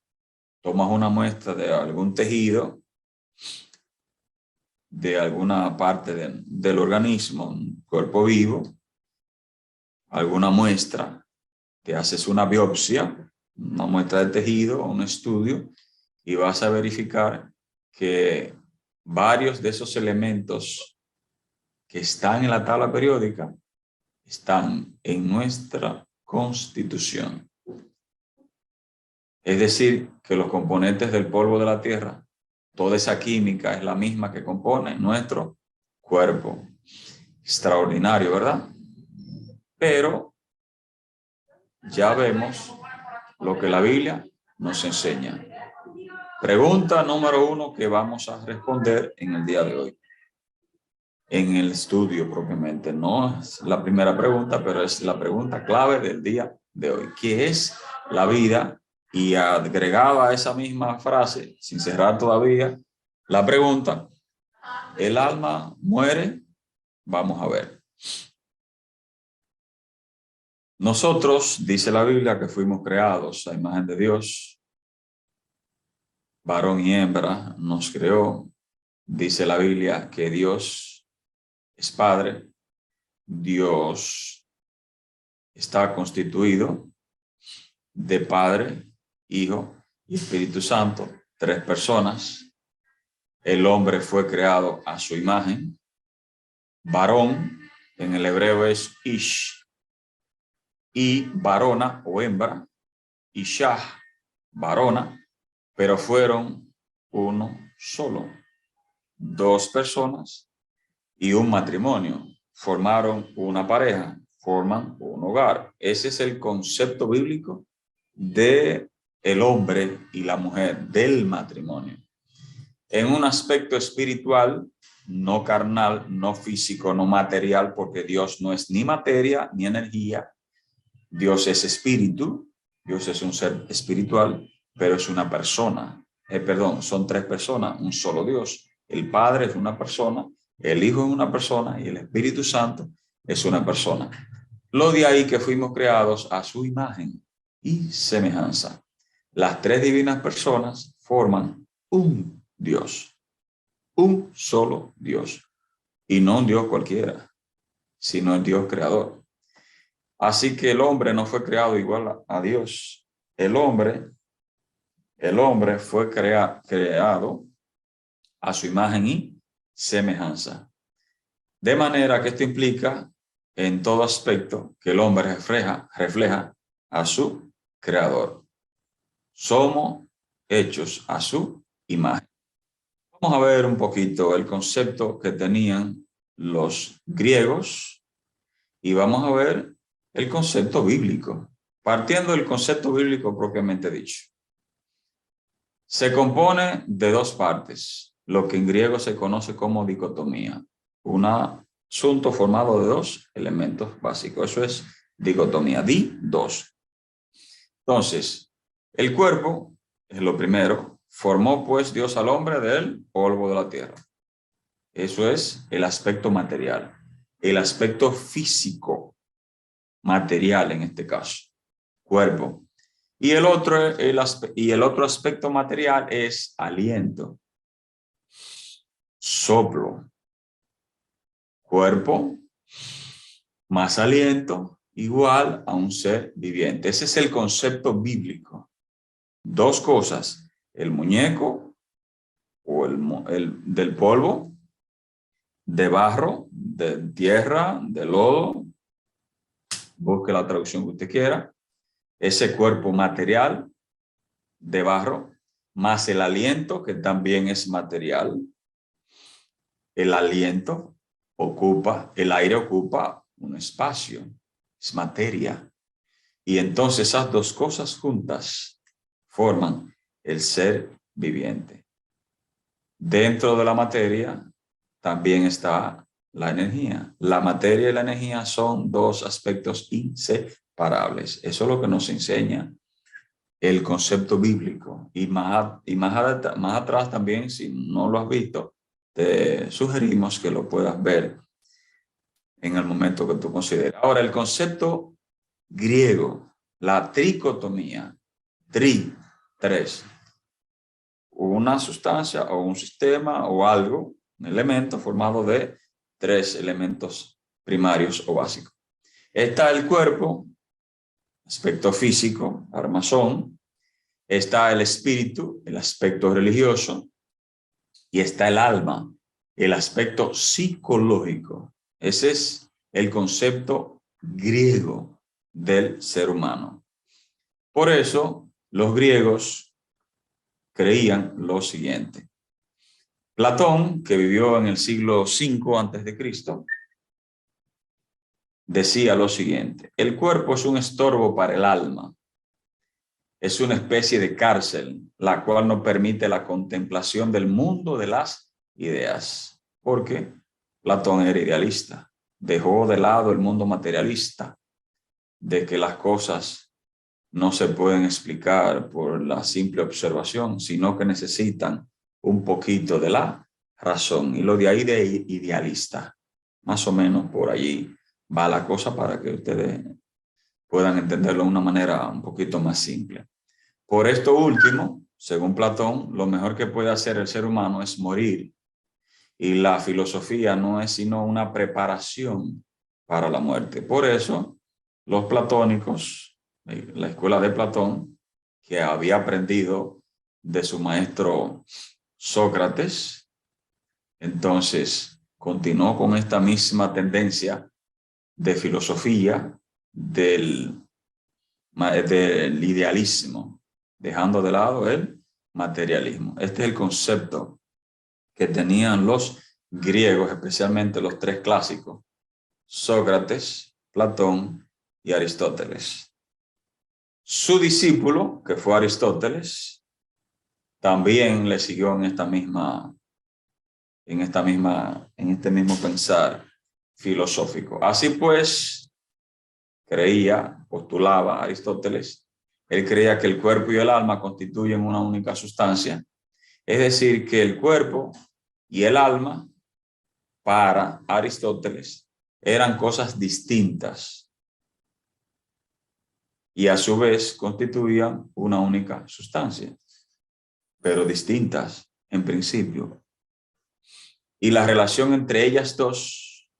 tomas una muestra de algún tejido, de alguna parte del organismo, un cuerpo vivo, alguna muestra, te haces una biopsia, una muestra de tejido, un estudio, y vas a verificar que varios de esos elementos que están en la tabla periódica están en nuestra Constitución. Es decir, que los componentes del polvo de la Tierra, toda esa química es la misma que compone nuestro cuerpo. Extraordinario, ¿verdad? Pero ya vemos lo que la Biblia nos enseña. Pregunta número 1 que vamos a responder en el día de hoy. En el estudio propiamente. No es la primera pregunta, pero es la pregunta clave del día de hoy. ¿Qué es la vida? Y agregaba a esa misma frase, sin cerrar todavía, la pregunta, ¿el alma muere? Vamos a ver. Nosotros, dice la Biblia, que fuimos creados a imagen de Dios, varón y hembra nos creó. Dice la Biblia que Dios es Padre, Dios está constituido de Padre, Hijo y Espíritu Santo, 3 personas. El hombre fue creado a su imagen. Varón, en el hebreo es Ish, y varona o hembra, Ishah, varona, pero fueron uno solo. 2 personas y un matrimonio. Formaron una pareja, forman un hogar. Ese es el concepto bíblico de el hombre y la mujer, del matrimonio. En un aspecto espiritual, no carnal, no físico, no material, porque Dios no es ni materia ni energía. Dios es espíritu, Dios es un ser espiritual, pero es una persona. Son 3 personas, un solo Dios. El Padre es una persona, el Hijo es una persona y el Espíritu Santo es una persona. Lo de ahí que fuimos creados a su imagen y semejanza. Las 3 divinas personas forman un Dios, un solo Dios, y no un Dios cualquiera, sino el Dios creador. Así que el hombre no fue creado igual a Dios. El hombre fue creado a su imagen y semejanza. De manera que esto implica en todo aspecto que el hombre refleja a su creador. Somos hechos a su imagen. Vamos a ver un poquito el concepto que tenían los griegos y vamos a ver el concepto bíblico, partiendo del concepto bíblico propiamente dicho. Se compone de 2 partes, lo que en griego se conoce como dicotomía. Un asunto formado de 2 elementos básicos. Eso es dicotomía, dos. Entonces, el cuerpo es lo primero. Formó pues Dios al hombre del polvo de la tierra. Eso es el aspecto material. El aspecto físico, material en este caso, cuerpo. Y el otro aspecto material es aliento, soplo, cuerpo más aliento igual a un ser viviente. Ese es el concepto bíblico. 2 cosas, el muñeco o el del polvo, de barro, de tierra, de lodo, busque la traducción que usted quiera, ese cuerpo material de barro, más el aliento, que también es material. El aliento el aire ocupa un espacio, es materia. Y entonces esas 2 cosas juntas forman el ser viviente. Dentro de la materia también está la energía. La materia y la energía son 2 aspectos inseparables. Eso es lo que nos enseña el concepto bíblico. Y más atrás también, si no lo has visto, te sugerimos que lo puedas ver en el momento que tú consideres. Ahora, el concepto griego, la tricotomía, 3, una sustancia o un sistema o algo, un elemento formado de 3 elementos primarios o básicos. Está el cuerpo, aspecto físico, armazón. Está el espíritu, el aspecto religioso. Y está el alma, el aspecto psicológico. Ese es el concepto griego del ser humano. Por eso, los griegos creían lo siguiente. Platón, que vivió en el siglo V a.C., decía lo siguiente: el cuerpo es un estorbo para el alma. Es una especie de cárcel, la cual no permite la contemplación del mundo de las ideas. Porque Platón era idealista. Dejó de lado el mundo materialista, de que las cosas no se pueden explicar por la simple observación, sino que necesitan un poquito de la razón. Y lo de ahí de idealista, más o menos por allí va la cosa para que ustedes puedan entenderlo de una manera un poquito más simple. Por esto último, según Platón, lo mejor que puede hacer el ser humano es morir. Y la filosofía no es sino una preparación para la muerte. Por eso, los platónicos, la escuela de Platón, que había aprendido de su maestro Sócrates, entonces continuó con esta misma tendencia de filosofía del idealismo, dejando de lado el materialismo. Este es el concepto que tenían los griegos, especialmente los 3 clásicos: Sócrates, Platón y Aristóteles. Su discípulo, que fue Aristóteles, también le siguió en este mismo pensar filosófico. Así pues, postulaba Aristóteles, él creía que el cuerpo y el alma constituyen una única sustancia. Es decir, que el cuerpo y el alma, para Aristóteles, eran cosas distintas y a su vez constituían una única sustancia, pero distintas en principio. Y la relación entre ellas dos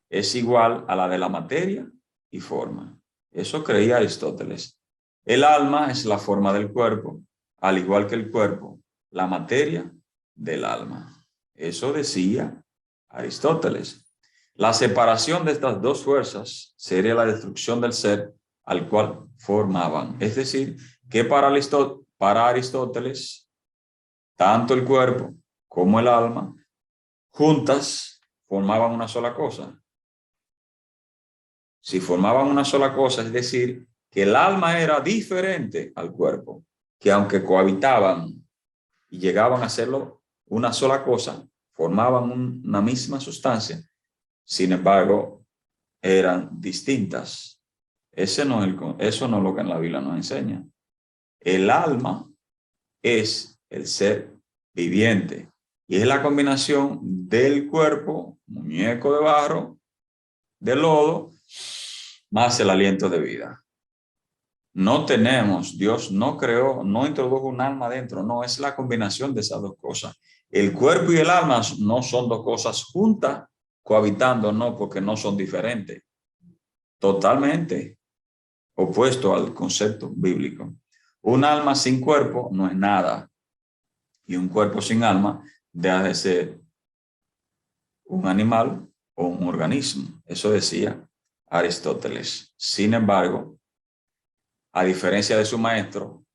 es igual a la de la materia y forma. Eso creía Aristóteles. El alma es la forma del cuerpo, al igual que el cuerpo, la materia del alma. Eso decía Aristóteles. La separación de estas dos fuerzas sería la destrucción del ser al cual formaban. Es decir, que para Aristóteles, tanto el cuerpo como el alma, juntas formaban una sola cosa. Si formaban una sola cosa, es decir, que el alma era diferente al cuerpo, que aunque cohabitaban y llegaban a serlo una sola cosa, formaban una misma sustancia, sin embargo, eran distintas. Eso no es lo que en la Biblia nos enseña. El alma es el ser viviente y es la combinación del cuerpo, muñeco de barro, de lodo, más el aliento de vida. No tenemos, Dios no creó, no introdujo un alma dentro, no, es la combinación de esas dos cosas. El cuerpo y el alma no son dos cosas juntas, cohabitando, no, porque no son diferentes. Totalmente opuesto al concepto bíblico. Un alma sin cuerpo no es nada, y un cuerpo sin alma deja de ser un animal o un organismo. Eso decía Aristóteles. Sin embargo, a diferencia de su maestro,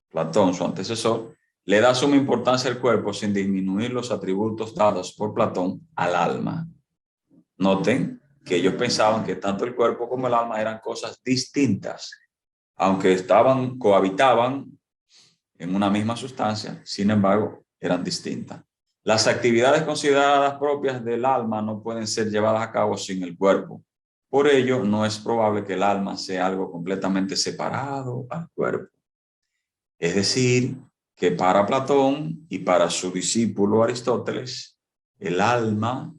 Platón, su antecesor, le da suma importancia al cuerpo sin disminuir los atributos dados por Platón al alma. Noten que ellos pensaban que tanto el cuerpo como el alma eran cosas distintas, aunque cohabitaban en una misma sustancia, sin embargo, eran distintas. Las actividades consideradas propias del alma no pueden ser llevadas a cabo sin el cuerpo. Por ello, no es probable que el alma sea algo completamente separado al cuerpo. Es decir, que para Platón y para su discípulo Aristóteles, el alma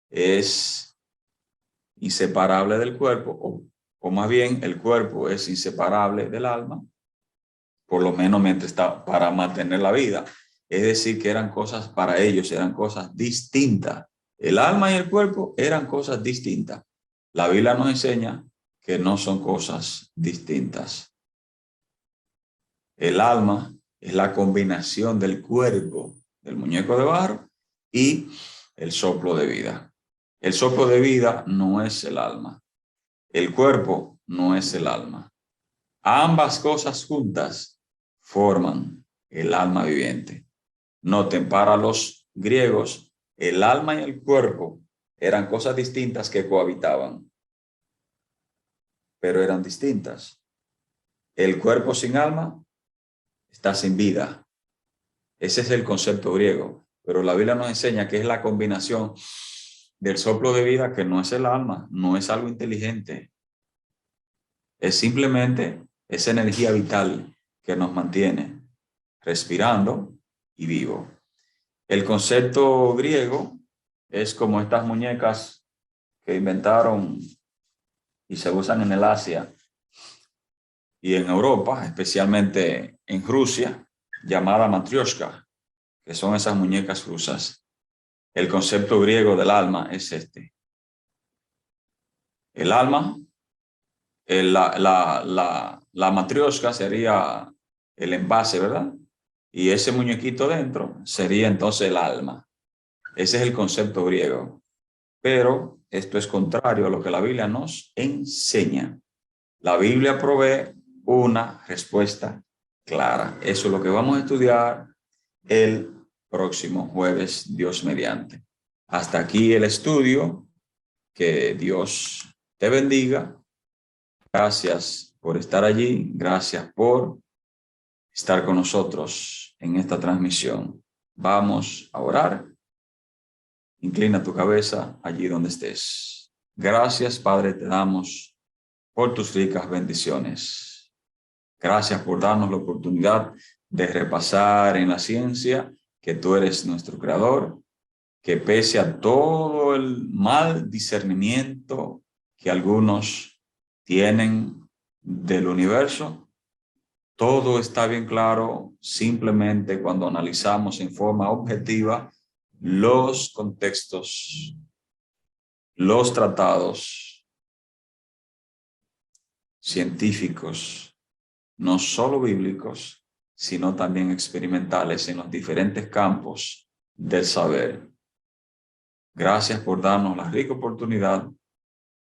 es inseparable del cuerpo, o más bien el cuerpo es inseparable del alma, por lo menos mientras está para mantener la vida. Es decir, que eran cosas para ellos, eran cosas distintas. El alma y el cuerpo eran cosas distintas. La Biblia nos enseña que no son cosas distintas. El alma es la combinación del cuerpo, del muñeco de barro, y el soplo de vida. El soplo de vida no es el alma. El cuerpo no es el alma. Ambas cosas juntas forman el alma viviente. Noten, para los griegos, el alma y el cuerpo eran cosas distintas que cohabitaban, pero eran distintas. El cuerpo sin alma está sin vida. Ese es el concepto griego, pero la Biblia nos enseña que es la combinación del soplo de vida, que no es el alma, no es algo inteligente. Es simplemente esa energía vital que nos mantiene respirando y vivo. El concepto griego es como estas muñecas que inventaron y se usan en el Asia y en Europa, especialmente en Rusia, llamada matrioshka, que son esas muñecas rusas. El concepto griego del alma es este. El alma, la matrioshka sería el envase, ¿verdad? Y ese muñequito dentro sería entonces el alma. Ese es el concepto griego. Pero esto es contrario a lo que la Biblia nos enseña. La Biblia provee una respuesta clara. Eso es lo que vamos a estudiar el próximo jueves, Dios mediante. Hasta aquí el estudio. Que Dios te bendiga. Gracias por estar allí. Gracias por estar con nosotros en esta transmisión. Vamos a orar. Inclina tu cabeza allí donde estés. Gracias, Padre, te damos por tus ricas bendiciones. Gracias por darnos la oportunidad de repasar en la ciencia que tú eres nuestro creador, que pese a todo el mal discernimiento que algunos tienen del universo, todo está bien claro simplemente cuando analizamos en forma objetiva los contextos, los tratados científicos, no solo bíblicos, sino también experimentales en los diferentes campos del saber. Gracias por darnos la rica oportunidad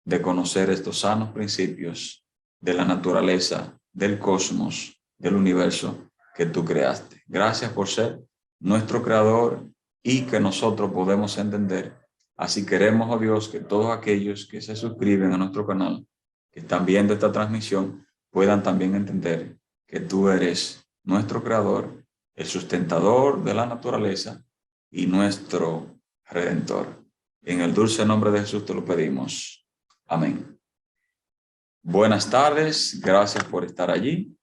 de conocer estos sanos principios de la naturaleza, del cosmos, del universo que tú creaste. Gracias por ser nuestro creador y que nosotros podemos entender. Así queremos, oh Dios, que todos aquellos que se suscriben a nuestro canal, que están viendo esta transmisión, puedan también entender que tú eres nuestro creador, el sustentador de la naturaleza y nuestro redentor. En el dulce nombre de Jesús te lo pedimos. Amén. Buenas tardes, gracias por estar allí.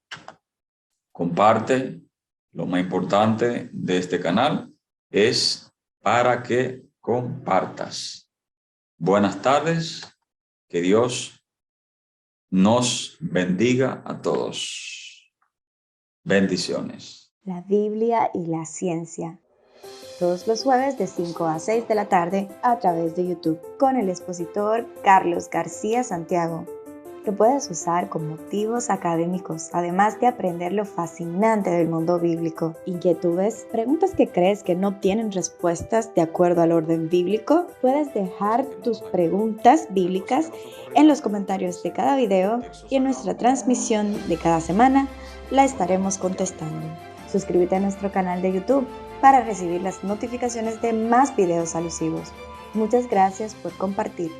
Comparte. Lo más importante de este canal es para que compartas. Buenas tardes, que Dios nos bendiga a todos. Bendiciones. La Biblia y la ciencia. Todos los jueves de 5 a 6 de la tarde a través de YouTube con el expositor Carlos García Santiago. Lo puedes usar con motivos académicos, además de aprender lo fascinante del mundo bíblico. ¿Inquietudes? ¿Preguntas que crees que no tienen respuestas de acuerdo al orden bíblico? Puedes dejar tus preguntas bíblicas en los comentarios de cada video y en nuestra transmisión de cada semana la estaremos contestando. Suscríbete a nuestro canal de YouTube para recibir las notificaciones de más videos alusivos. Muchas gracias por compartir.